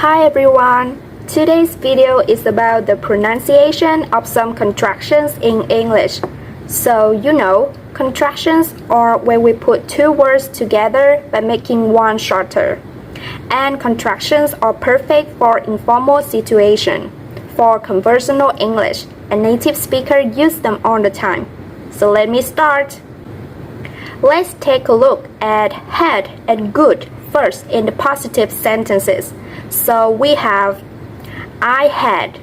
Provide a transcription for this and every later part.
Hi everyone! Today's video is about the pronunciation of some contractions in English. So, contractions are when we put two words together by making one shorter. And contractions are perfect for informal situation. For conversational English, a native speaker uses them all the time. So let me start. Let's take a look at had and good first in the positive sentences. So we have I had,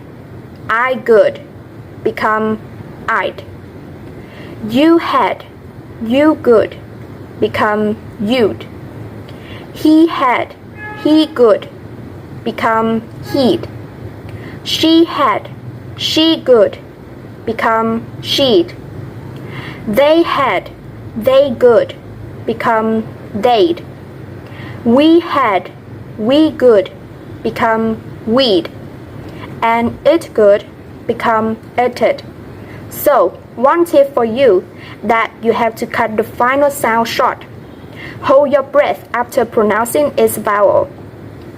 I good, become I'd. You had, you good, become you'd. He had, he good, become he'd. She had, she good, become she'd. They had, they good, become they'd. We had, we good, become we'd. And it good, become it'd. So, one tip for you that you have to cut the final sound short. Hold your breath after pronouncing its vowel.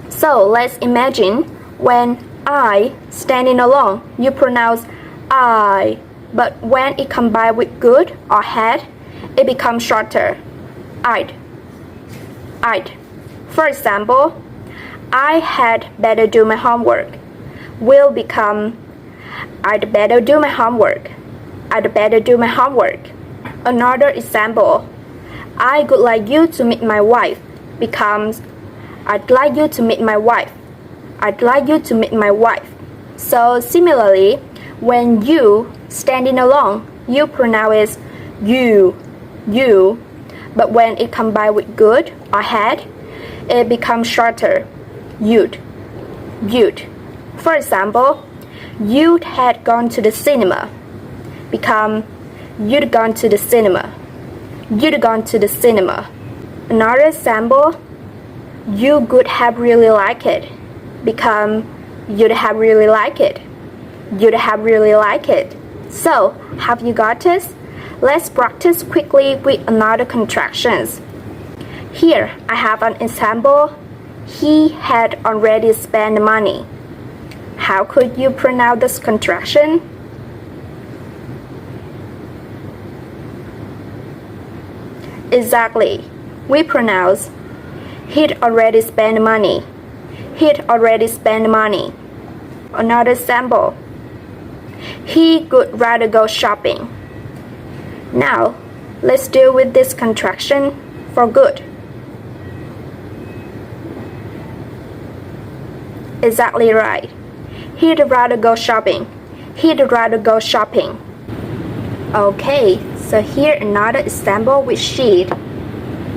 So, let's imagine when I standing alone, you pronounce I, but when it combined with good or had, it becomes shorter. I'd. For example, I had better do my homework will become I'd better do my homework. I'd better do my homework. Another example, I would like you to meet my wife becomes I'd like you to meet my wife. I'd like you to meet my wife. So similarly, when you standing alone, you pronounce you, but when it combined with good or had, it becomes shorter, you'd. For example, you had gone to the cinema, become you'd gone to the cinema. You'd gone to the cinema. Another example, you would have really liked it, become you'd have really liked it. You'd have really liked it. So, have you got this? Let's practice quickly with another contractions. Here, I have an example. He had already spent money. How could you pronounce this contraction? Exactly. We pronounce he'd already spent money. He'd already spent money. Another example. He would rather go shopping. Now, let's deal with this contraction for good. Exactly right. He'd rather go shopping. He'd rather go shopping. Okay, so here another example with she'd.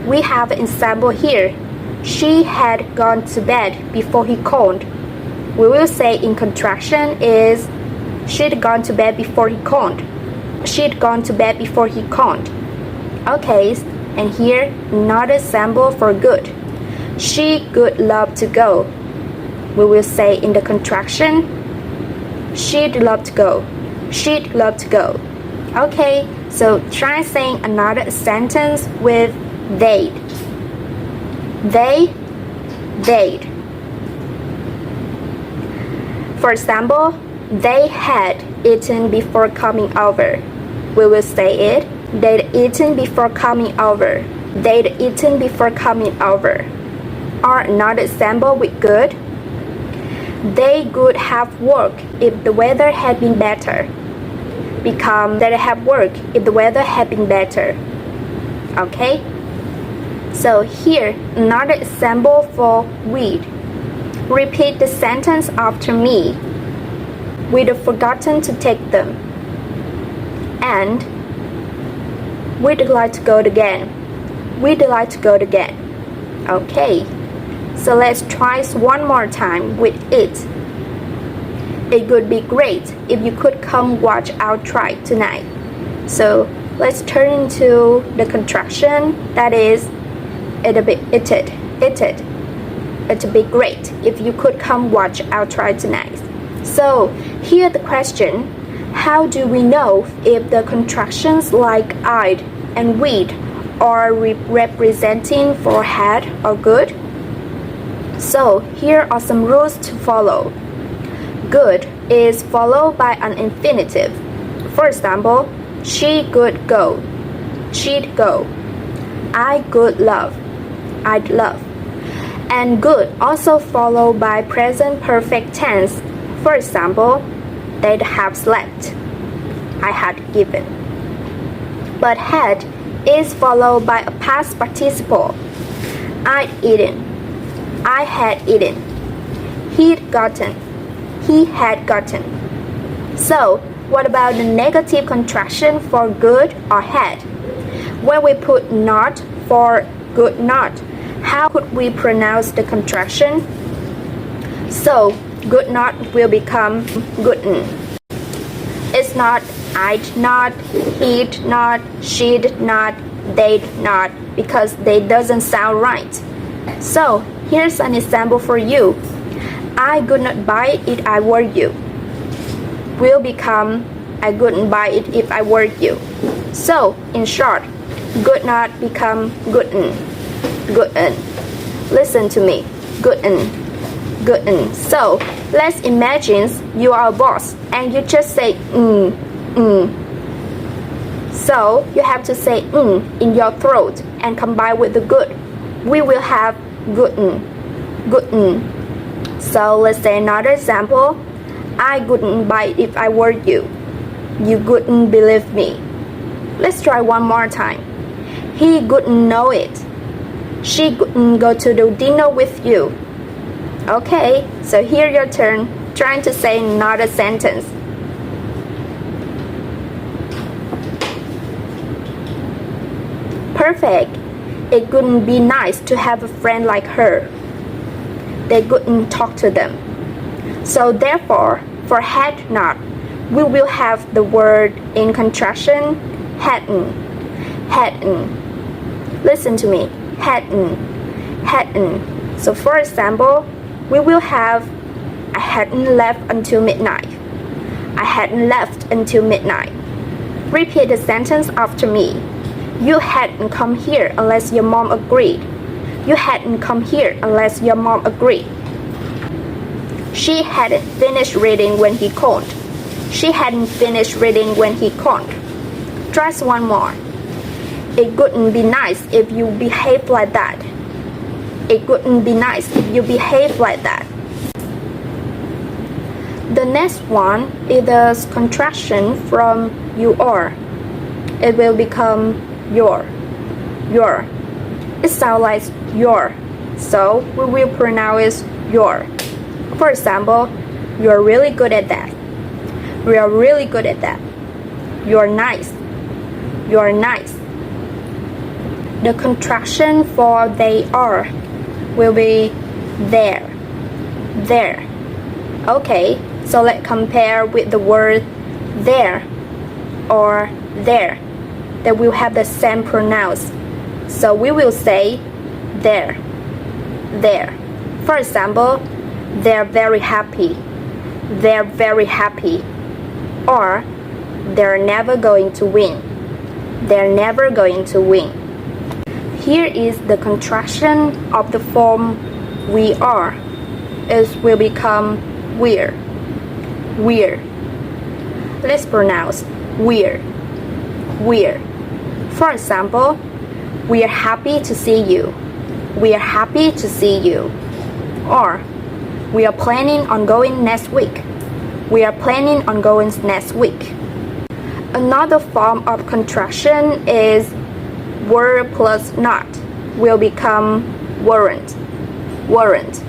We have an example here. She had gone to bed before he called. We will say in contraction is she'd gone to bed before he called. She'd gone to bed before he called. Okay, and here another example for good. She would love to go. We will say in the contraction, she'd love to go. She'd love to go. Okay, so try saying another sentence with they'd. They'd. For example, they had eaten before coming over. We will say it. They'd eaten before coming over. They'd eaten before coming over. Or another example with good. They would have worked if the weather had been better. Become they'd have worked if the weather had been better. Okay? So here, another example for we'd. Repeat the sentence after me. We'd have forgotten to take them. And we'd like to go again. We'd like to go again. Okay. So let's try one more time with it. It would be great if you could come watch our try tonight. So let's turn into the contraction that is it'd be great if you could come watch our try tonight. So here the question, how do we know if the contractions like I'd and we'd are representing for had or good? So here are some rules to follow. Good is followed by an infinitive. For example, she good go, she'd go. I good love, I'd love. And good also followed by present perfect tense. For example, they'd have slept, I had given. But had is followed by a past participle. I'd eaten, I had eaten. He'd gotten, he had gotten. So, what about the negative contraction for good or had? When we put not for good not, how could we pronounce the contraction? So, good not will become good'n. It's not I'd not, he'd not, she'd not, they'd not, because they doesn't sound right. So, here's an example for you. I would not buy it if I were you. Will become I wouldn't buy it if I were you. So, in short, good not become good'n. Good'n. Listen to me. Good'n. Good'n. So, let's imagine you are a boss and you just say So, you have to say in your throat and combine with the good. We will have good'n. Good'n. So, let's say another example. I wouldn't buy it if I were you. You wouldn't believe me. Let's try one more time. He wouldn't know it. She wouldn't go to the dinner with you. Okay, so here your turn, trying to say another sentence. Perfect. It wouldn't be nice to have a friend like her. They wouldn't talk to them. So therefore, for had not, we will have the word in contraction, hadn't. Hadn't. Listen to me. Hadn't. Hadn't. So for example, we will have I hadn't left until midnight. I hadn't left until midnight. Repeat the sentence after me. You hadn't come here unless your mom agreed. You hadn't come here unless your mom agreed. She hadn't finished reading when he called. She hadn't finished reading when he called. Try one more. It wouldn't be nice if you behave like that. It wouldn't be nice if you behave like that. The next one is the contraction from you are. It will become your. Your. It sounds like your, so we will pronounce it your. For example, you're really good at that. We are really good at that. You're nice. You're nice. The contraction for they are will be there. There. Okay, so let's compare with the word there or there. That will have the same pronounce. So we will say there. There. For example, they're very happy. They're very happy. Or they're never going to win. They're never going to win. Here is the contraction of the form we are. It will become we're. We're. Let's pronounce we're. We're. For example, we are happy to see you. We are happy to see you. Or we are planning on going next week. We are planning on going next week. Another form of contraction is were plus not will become weren't. Weren't.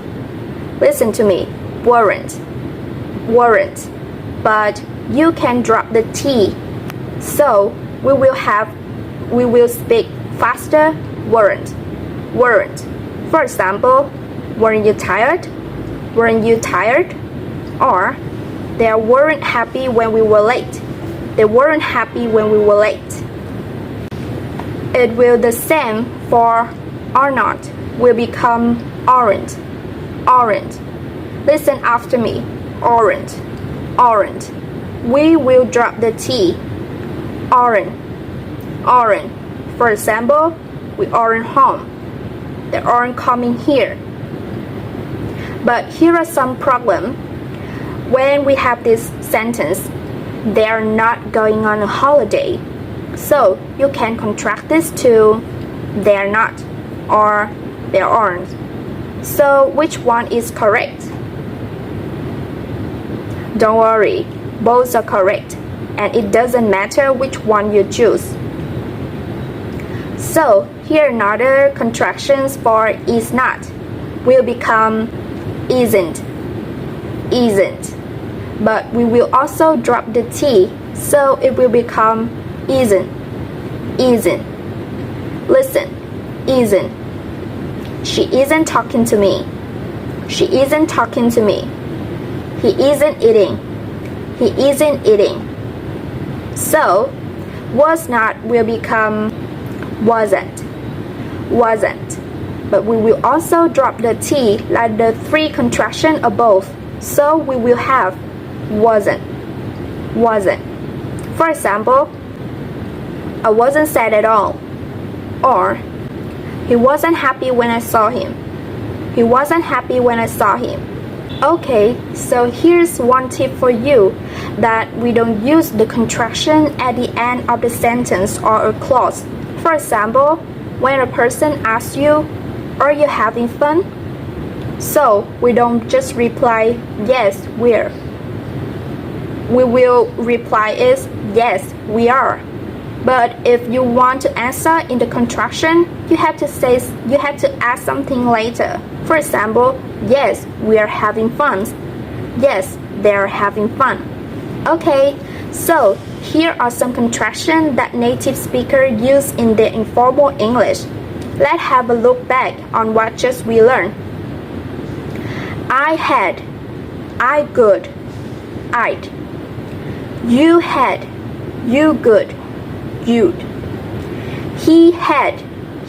Listen to me. Weren't. Weren't. But you can drop the T. So we will speak faster. Weren't. Weren't. For example, weren't you tired? Weren't you tired? Or they weren't happy when we were late. They weren't happy when we were late. It will the same for are not will become aren't. Aren't. Listen after me. Aren't. Aren't. We will drop the T. Aren't. Aren't. For example, we aren't home. They aren't coming here. But here are some problems. When we have this sentence, they are not going on a holiday. So you can contract this to they are not or they aren't. So which one is correct? Don't worry, both are correct, and it doesn't matter which one you choose. So here another contractions for is not will become isn't, isn't. But we will also drop the T, so it will become isn't, isn't. Listen, isn't. She isn't talking to me. She isn't talking to me. He isn't eating. He isn't eating. So, was not will become wasn't, wasn't. But we will also drop the T like the three contraction above, so we will have wasn't, wasn't. For example, I wasn't sad at all. Or, he wasn't happy when I saw him. He wasn't happy when I saw him. Okay, so here's one tip for you, that we don't use the contraction at the end of the sentence or a clause. For example, when a person asks you, "Are you having fun?" So we don't just reply, "Yes, we're." We will reply is, "Yes, we are." But if you want to answer in the contraction, you have to add something later. For example, "Yes, we are having fun." Yes, they are having fun. Okay, so here are some contractions that native speakers use in their informal English. Let's have a look back on what just we learned. I had, I good, I'd. You had, you good, you'd. He had,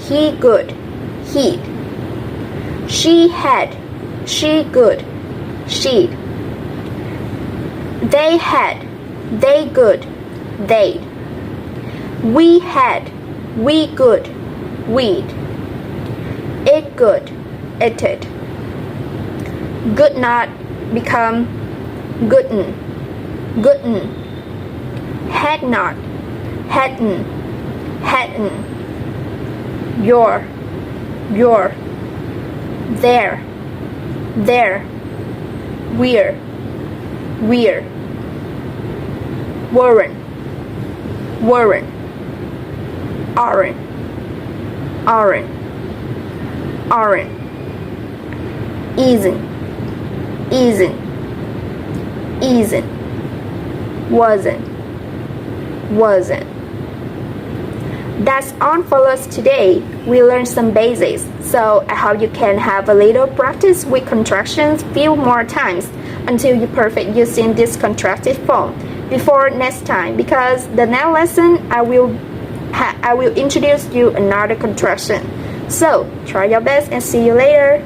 he good, he'd. She had, she good, she'd. They had, they good, they'd. We had, we good, we'd. It good, it'd. Good not become good'n, good'n. Had not, hadn't, hadn't. Your, there, we're, weren't, aren't, isn't, wasn't. That's all for us today. We learned some basics, so I hope you can have a little practice with contractions few more times until you're perfect using this contracted form before next time, because the next lesson I will introduce you another contraction. So try your best and see you later.